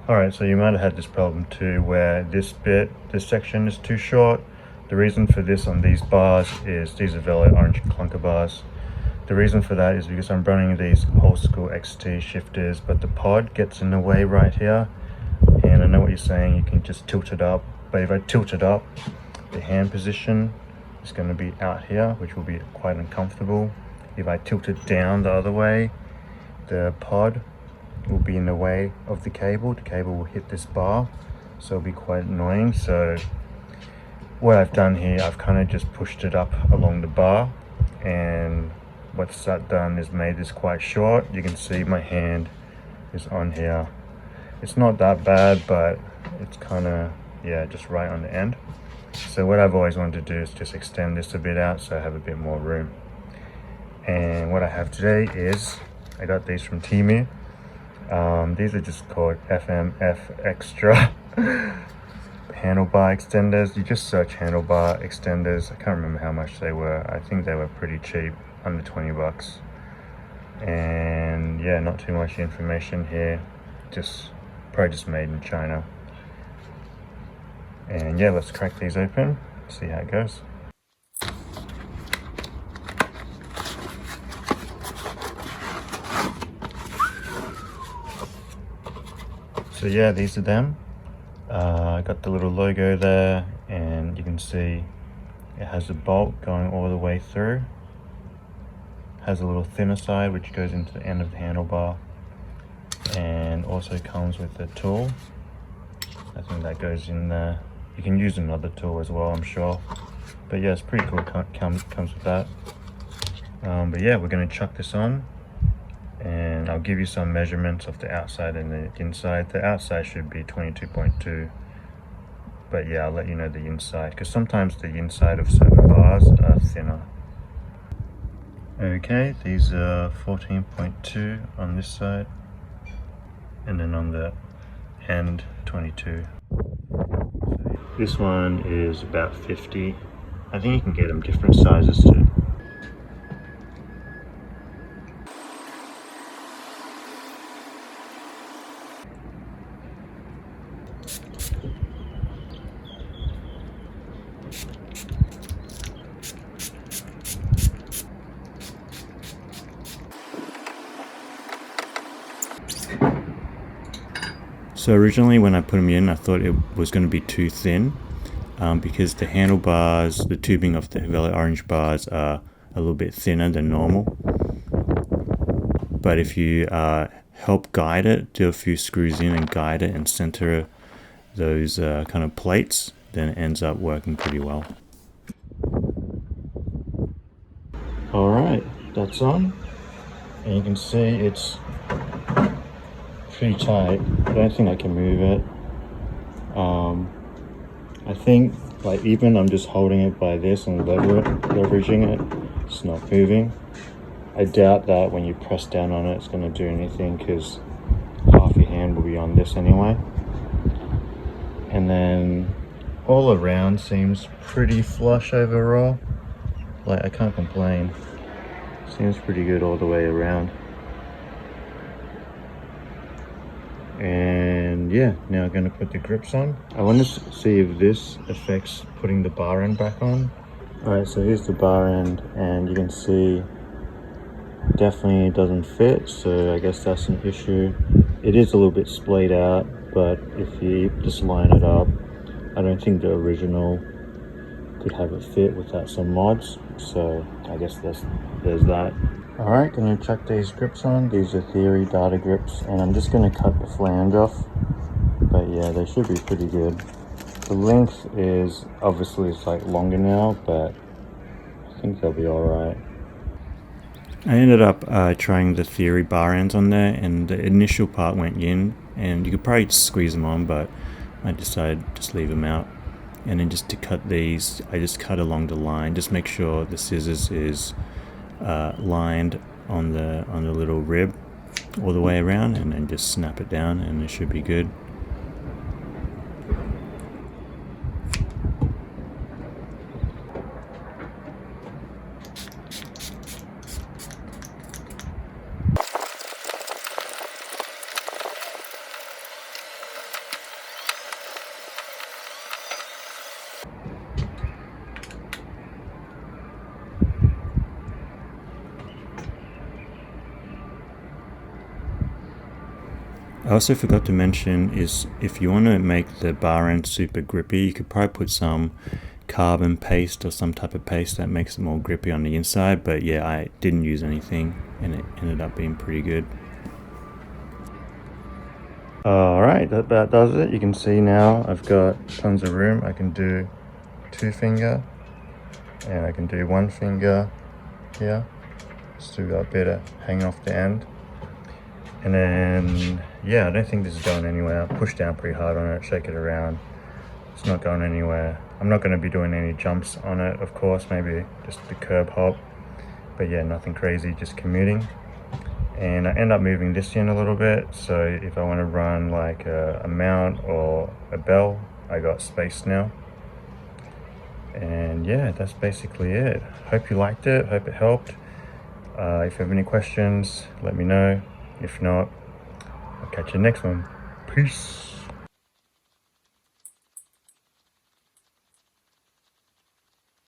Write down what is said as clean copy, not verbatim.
Alright, so you might have had this problem too, where this section is too short. The reason for this on these bars is, these are Velo orange clunker bars. The reason for that is because I'm running these old school XT shifters, but the pod gets in the way right here. And I know what you're saying, you can just tilt it up. But if I tilt it up, the hand position is going to be out here, which will be quite uncomfortable. If I tilt it down the other way, the pod will be in the way of the cable. The cable will hit this bar, so it'll be quite annoying. So what I've done here, I've kind of just pushed it up along the bar, and what's that done is made this quite short. You can see my hand is on here. It's not that bad, but it's kind of, yeah, just right on the end. So what I've always wanted to do is just extend this a bit out so I have a bit more room. And what I have today is, I got these from Temu. These are just called FMF Extra handlebar extenders. You just search handlebar extenders. I can't remember how much they were. I think they were pretty cheap, under 20 bucks. And yeah, not too much information here. Probably just made in China. And yeah, let's crack these open, see how it goes. So yeah, these are them. I got the little logo there, and you can see it has a bolt going all the way through. Has a little thinner side which goes into the end of the handlebar, and also comes with a tool. I think that goes in there. You can use another tool as well, I'm sure. But yeah, it's pretty cool, comes with that. But yeah, we're gonna chuck this on, and I'll give you some measurements of the outside and the inside. The outside should be 22.2, but yeah, I'll let you know the inside, because sometimes the inside of certain bars are thinner. Okay, these are 14.2 on this side, and then on the end 22. This one is about 50. I think you can get them different sizes too. So originally when I put them in, I thought it was going to be too thin, because the handlebars, the tubing of the Velo orange bars are a little bit thinner than normal. But if you help guide it, do a few screws in and guide it and center those kind of plates, then it ends up working pretty well. Alright, that's on, and you can see it's pretty tight. I don't think I can move it. I think, like, even I'm just holding it by this and leveraging it, it's not moving. I doubt that when you press down on it, it's going to do anything, because half your hand will be on this anyway. And then all around seems pretty flush overall. Like, I can't complain. Seems pretty good all the way around. And yeah, now I'm going to put the grips on. I want to see if this affects putting the bar end back on. Alright, so here's the bar end, and you can see definitely doesn't fit, so I guess that's an issue. It is a little bit splayed out, but if you just line it up, I don't think the original could have it fit without some mods, so I guess there's that. Alright, gonna chuck these grips on. These are Theory data grips, and I'm just gonna cut the flange off, but yeah, they should be pretty good. The length is obviously, it's like longer now, but I think they'll be alright. I ended up trying the Theory bar ends on there, and the initial part went in, and you could probably just squeeze them on, but I decided to just leave them out. And then just to cut these, I just cut along the line, just make sure the scissors is lined on the little rib all the way around, and then just snap it down, and it should be good. I also forgot to mention is if you want to make the bar end super grippy, you could probably put some carbon paste or some type of paste that makes it more grippy on the inside, but yeah, I didn't use anything and it ended up being pretty good. Alright, that about does it. You can see now I've got tons of room. I can do 2 finger and I can do 1 finger here. Still got a bit of hanging off the end. And then, yeah, I don't think this is going anywhere. I'll push down pretty hard on it, shake it around. It's not going anywhere. I'm not going to be doing any jumps on it, of course, maybe just the curb hop. But yeah, nothing crazy, just commuting. And I end up moving this in a little bit. So if I want to run like a mount or a bell, I got space now. And yeah, that's basically it. Hope you liked it, hope it helped. If you have any questions, let me know. If not, I'll catch you next one. Peace.